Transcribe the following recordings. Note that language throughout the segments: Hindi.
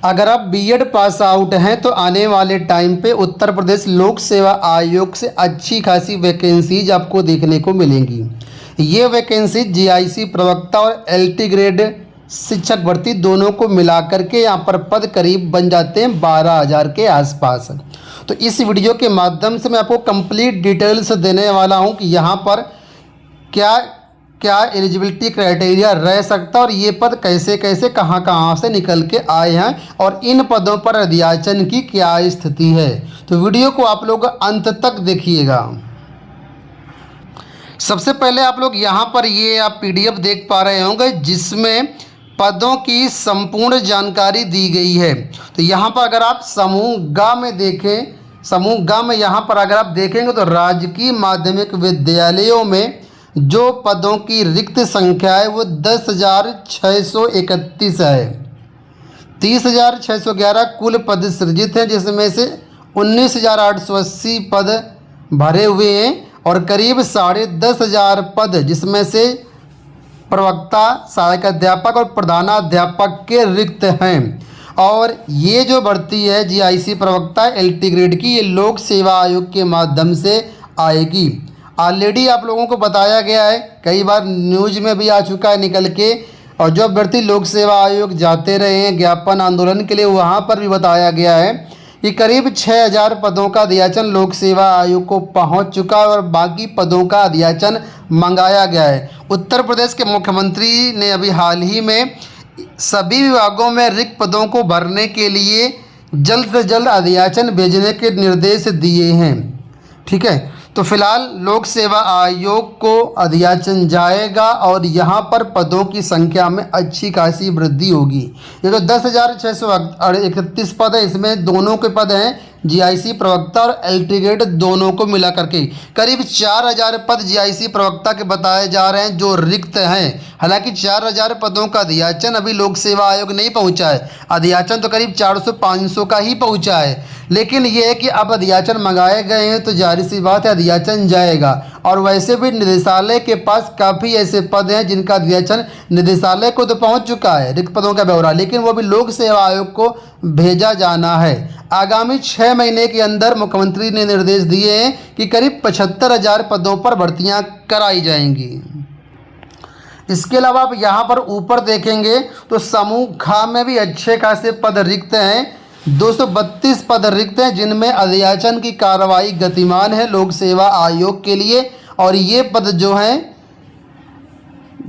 अगर आप बीएड पास आउट हैं तो आने वाले टाइम पे उत्तर प्रदेश लोक सेवा आयोग से अच्छी खासी वैकेंसीज आपको देखने को मिलेंगी। ये वैकेंसी जीआईसी प्रवक्ता और एलटी ग्रेड शिक्षक भर्ती दोनों को मिलाकर के यहाँ पर पद करीब बन जाते हैं 12,000 के आसपास। तो इस वीडियो के माध्यम से मैं आपको कंप्लीट डिटेल्स देने वाला हूँ कि यहाँ पर क्या क्या एलिजिबिलिटी क्राइटेरिया रह सकता है और ये पद कैसे कैसे कहाँ कहाँ से निकल के आए हैं और इन पदों पर अध्याचन की क्या स्थिति है। तो वीडियो को आप लोग अंत तक देखिएगा। सबसे पहले आप लोग यहाँ पर ये आप पीडीएफ देख पा रहे होंगे जिसमें पदों की संपूर्ण जानकारी दी गई है। तो यहाँ पर अगर आप समूह ग में देखें, समूह ग में यहाँ पर अगर आप देखेंगे तो राजकीय माध्यमिक विद्यालयों में जो पदों की रिक्त संख्या है वो 10,631 है। 30,611 कुल पद सृजित हैं जिसमें से 19,880 पद भरे हुए हैं और करीब 10,500 पद जिसमें से प्रवक्ता, सहायक अध्यापक और प्रधानाध्यापक के रिक्त हैं। और ये जो भर्ती है जीआईसी प्रवक्ता एलटी ग्रेड की, ये लोक सेवा आयोग के माध्यम से आएगी। ऑलरेडी आप लोगों को बताया गया है, कई बार न्यूज में भी आ चुका है निकल के, और जो अभ्यर्थी लोक सेवा आयोग जाते रहे हैं ज्ञापन आंदोलन के लिए वहाँ पर भी बताया गया है कि करीब 6,000 पदों का अध्याचन लोक सेवा आयोग को पहुँच चुका है और बाकी पदों का अध्याचन मंगाया गया है। उत्तर प्रदेश के मुख्यमंत्री ने अभी हाल ही में सभी विभागों में रिक्त पदों को भरने के लिए जल्द से जल्द अध्याचन भेजने के निर्देश दिए हैं। ठीक है, तो फिलहाल लोक सेवा आयोग को अध्याचन जाएगा और यहाँ पर पदों की संख्या में अच्छी खासी वृद्धि होगी। ये जो 10,631 पद है इसमें दोनों के पद हैं जीआईसी प्रवक्ता और एलटी ग्रेड दोनों को मिला करके करीब 4,000 पद जीआईसी प्रवक्ता के बताए जा रहे हैं जो रिक्त हैं। हालांकि 4,000 पदों का अध्याचन अभी लोक सेवा आयोग नहीं पहुंचा है, अध्याचन तो करीब 400-500 का ही पहुंचा है। लेकिन ये है कि अब अध्याचन मंगाए गए हैं तो जाहिर सी बात है अध्याचन जाएगा। और वैसे भी निदेशालय के पास काफ़ी ऐसे पद हैं जिनका अध्याचन निदेशालय को तो पहुंच चुका है रिक्त पदों का ब्यौरा, लेकिन वो भी लोक सेवा आयोग को भेजा जाना है। आगामी 6 महीने के अंदर मुख्यमंत्री ने निर्देश दिए हैं कि करीब 75,000 पदों पर भर्तियां कराई जाएंगी। इसके अलावा आप यहाँ पर ऊपर देखेंगे तो समूह ख में भी अच्छे खासे पद रिक्त हैं। 232 पद रिक्त हैं जिनमें अध्याचन की कार्रवाई गतिमान है लोक सेवा आयोग के लिए। और ये पद जो हैं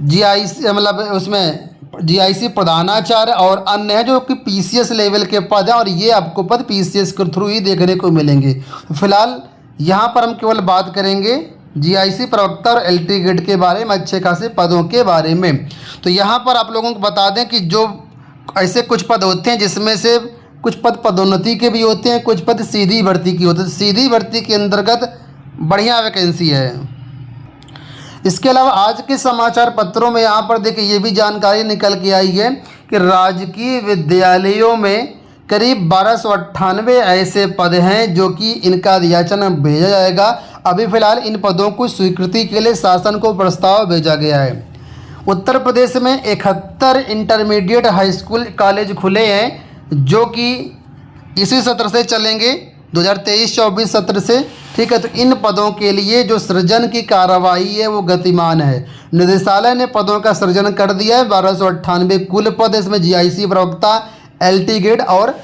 जीआईसी मतलब उसमें जीआईसी प्रधानाचार्य और अन्य हैं जो कि पीसीएस लेवल के पद हैं और ये आपको पद पीसीएस के थ्रू ही देखने को मिलेंगे। फिलहाल यहाँ पर हम केवल बात करेंगे जीआईसी प्रवक्ता और एलटी ग्रेड के बारे में, अच्छे खासे पदों के बारे में। तो यहाँ पर आप लोगों को बता दें कि जो ऐसे कुछ पद होते हैं जिसमें से कुछ पद पदोन्नति के भी होते हैं, कुछ पद सीधी भर्ती की होते हैं। सीधी भर्ती के अंतर्गत बढ़िया वैकेंसी है। इसके अलावा आज के समाचार पत्रों में यहाँ पर देखिए ये भी जानकारी निकल के आई है कि राजकीय विद्यालयों में करीब 1298 ऐसे पद हैं जो कि इनका अध्याचन भेजा जाएगा। अभी फिलहाल इन पदों को स्वीकृति के लिए शासन को प्रस्ताव भेजा गया है। उत्तर प्रदेश में 71 इंटरमीडिएट हाई स्कूल कॉलेज खुले हैं जो कि इसी सत्र से चलेंगे, 2023-24 सत्र से। ठीक है, तो इन पदों के लिए जो सृजन की कार्रवाई है वो गतिमान है। निदेशालय ने पदों का सृजन कर दिया है। 1298 कुल पद, इसमें जीआईसी प्रवक्ता, एलटी ग्रेड और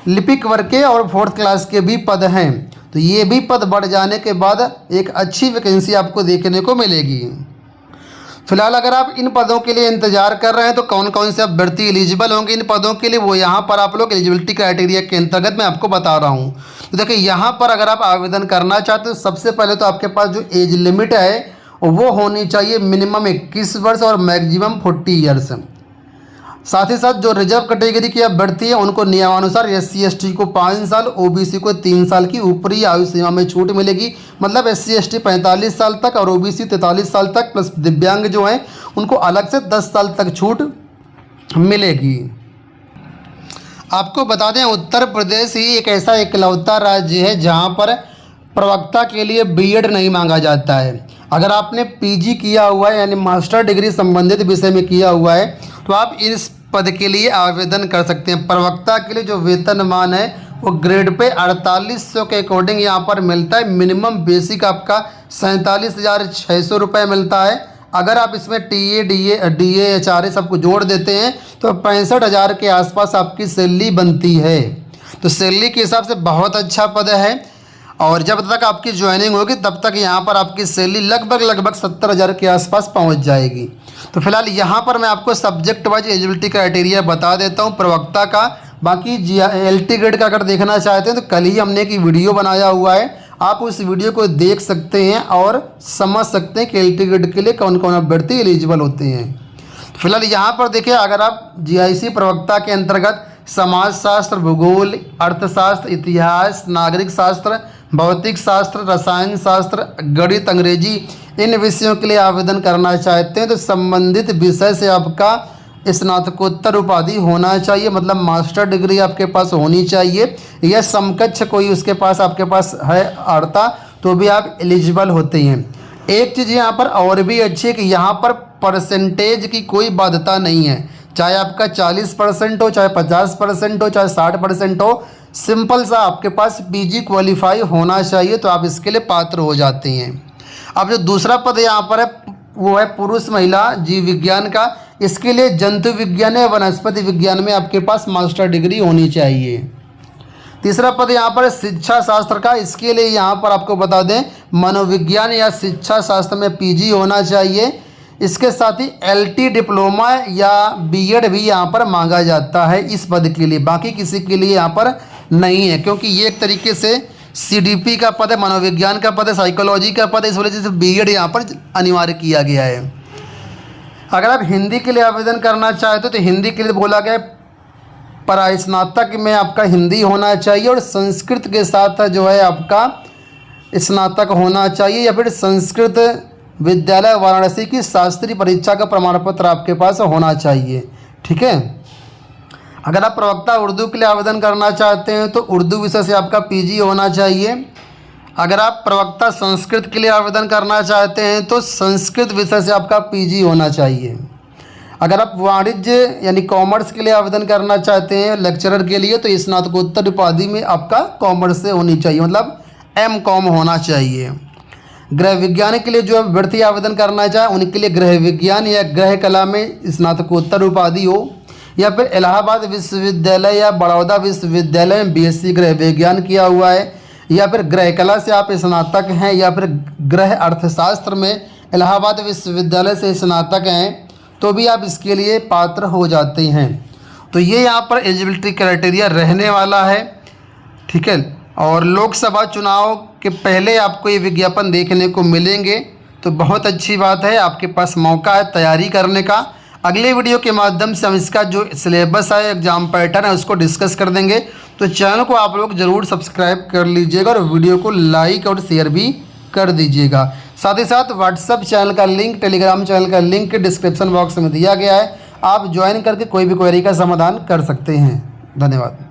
लिपिक वर्ग के और 4th क्लास के भी पद हैं। तो ये भी पद बढ़ जाने के बाद एक अच्छी वैकेंसी आपको देखने को मिलेगी। फिलहाल अगर आप इन पदों के लिए इंतजार कर रहे हैं तो कौन कौन से अभ्यर्थी एलिजिबल होंगे इन पदों के लिए, वो यहाँ पर आप लोग एलिजिबिलिटी क्राइटेरिया के अंतर्गत मैं आपको बता रहा हूँ। तो देखिए यहाँ पर अगर आप आवेदन करना चाहते हो सबसे पहले तो आपके पास जो एज लिमिट है वो होनी चाहिए मिनिमम 21 वर्ष और मैक्सिमम 40 ईयर्स। साथ ही साथ जो रिजर्व कैटेगरी की अभ्यर्थी है उनको नियमानुसार SC/ST को 5 साल, OBC को 3 साल की ऊपरी आयु सीमा में छूट मिलेगी। मतलब SC/ST 45 साल तक और OBC 43 साल तक, प्लस दिव्यांग जो हैं उनको अलग से 10 साल तक छूट मिलेगी। आपको बता दें उत्तर प्रदेश ही एक ऐसा इकलौता राज्य है जहाँ पर प्रवक्ता के लिए बीएड नहीं मांगा जाता है। अगर आपने पीजी किया हुआ है यानी मास्टर डिग्री संबंधित विषय में किया हुआ है तो आप इस पद के लिए आवेदन कर सकते हैं। प्रवक्ता के लिए जो वेतनमान है वो ग्रेड पे 4800 के अकॉर्डिंग यहाँ पर मिलता है। मिनिमम बेसिक आपका 47,600 रुपये मिलता है। अगर आप इसमें TA, DA, HRA सबको जोड़ देते हैं तो 65,000 के आसपास आपकी सैलरी बनती है। तो सैलरी के हिसाब से बहुत अच्छा पद है और जब तक आपकी ज्वाइनिंग होगी तब तक यहाँ पर आपकी सैलरी लगभग 70,000 के आसपास पहुँच जाएगी। तो फिलहाल यहाँ पर मैं आपको सब्जेक्ट वाइज एलिजिबिलिटी क्राइटेरिया बता देता हूँ प्रवक्ता का। बाकी LT ग्रेड का अगर देखना चाहते हैं तो कल ही हमने एक वीडियो बनाया हुआ है, आप उस वीडियो को देख सकते हैं और समझ सकते हैं कि LT ग्रेड के लिए कौन कौन अभ्यर्थी एलिजिबल होते हैं। फिलहाल यहाँ पर देखिए, अगर आप GIC प्रवक्ता के अंतर्गत समाजशास्त्र, भूगोल, अर्थशास्त्र, इतिहास, नागरिक शास्त्र, भौतिक शास्त्र, रसायन शास्त्र, गणित, अंग्रेजी इन विषयों के लिए आवेदन करना चाहते हैं तो संबंधित विषय से आपका स्नातकोत्तर उपाधि होना चाहिए, मतलब मास्टर डिग्री आपके पास होनी चाहिए या समकक्ष कोई उसके पास आपके पास है अर्हता तो भी आप एलिजिबल होते हैं। एक चीज़ यहाँ पर और भी अच्छी है कि यहाँ पर परसेंटेज की कोई बाध्यता नहीं है, चाहे आपका 40% हो, चाहे 50% हो, चाहे 60% हो, सिंपल सा आपके पास PG क्वालिफाई होना चाहिए तो आप इसके लिए पात्र हो जाते हैं। अब जो दूसरा पद यहाँ पर है वो है पुरुष महिला जीव विज्ञान का। इसके लिए जंतु विज्ञान या वनस्पति विज्ञान में आपके पास मास्टर डिग्री होनी चाहिए। तीसरा पद यहाँ पर शिक्षा शास्त्र का। इसके लिए यहाँ पर आपको बता दें मनोविज्ञान या शिक्षा शास्त्र में PG होना चाहिए। इसके साथ ही LT डिप्लोमा या B.Ed भी यहाँ पर मांगा जाता है इस पद के लिए, बाकी किसी के लिए यहाँ पर नहीं है क्योंकि ये एक तरीके से CDP का पद है, मनोविज्ञान का पद है, साइकोलॉजी का पद है, इस वजह से B.Ed यहाँ पर अनिवार्य किया गया है। अगर आप हिंदी के लिए आवेदन करना चाहते हो तो हिंदी के लिए बोला गया परास्नातक में आपका हिंदी होना चाहिए और संस्कृत के साथ जो है आपका स्नातक होना चाहिए या फिर संस्कृत विद्यालय वाराणसी की शास्त्रीय परीक्षा का प्रमाण पत्र आपके पास होना चाहिए। ठीक है। अगर आप प्रवक्ता उर्दू के लिए आवेदन करना चाहते हैं तो उर्दू विषय से आपका PG होना चाहिए। अगर आप प्रवक्ता संस्कृत के लिए आवेदन करना चाहते हैं तो संस्कृत विषय से आपका PG होना चाहिए। अगर आप वाणिज्य यानी कॉमर्स के लिए आवेदन करना चाहते हैं लेक्चरर के लिए तो स्नातकोत्तर उपाधि में आपका कॉमर्स से होनी चाहिए, मतलब M.Com होना चाहिए। गृह विज्ञान के लिए जो अभ्यर्थी आवेदन करना चाहे उनके लिए गृह विज्ञान या गृह कला में स्नातकोत्तर उपाधि हो या फिर इलाहाबाद विश्वविद्यालय या बड़ौदा विश्वविद्यालय में BSc गृह विज्ञान किया हुआ है या फिर गृह कला से आप स्नातक हैं या फिर गृह अर्थशास्त्र में इलाहाबाद विश्वविद्यालय से स्नातक हैं तो भी आप इसके लिए पात्र हो जाते हैं। तो ये यहाँ पर एलिजिबिलिटी क्राइटेरिया रहने वाला है। ठीक है। और लोकसभा चुनाव के पहले आपको ये विज्ञापन देखने को मिलेंगे तो बहुत अच्छी बात है, आपके पास मौका है तैयारी करने का। अगले वीडियो के माध्यम से हम इसका जो सिलेबस है, एग्जाम पैटर्न है उसको डिस्कस कर देंगे। तो चैनल को आप लोग ज़रूर सब्सक्राइब कर लीजिएगा और वीडियो को लाइक और शेयर भी कर दीजिएगा। साथ ही साथ व्हाट्सएप चैनल का लिंक, टेलीग्राम चैनल का लिंक डिस्क्रिप्शन बॉक्स में दिया गया है, आप ज्वाइन करके कोई भी क्वेरी का समाधान कर सकते हैं। धन्यवाद।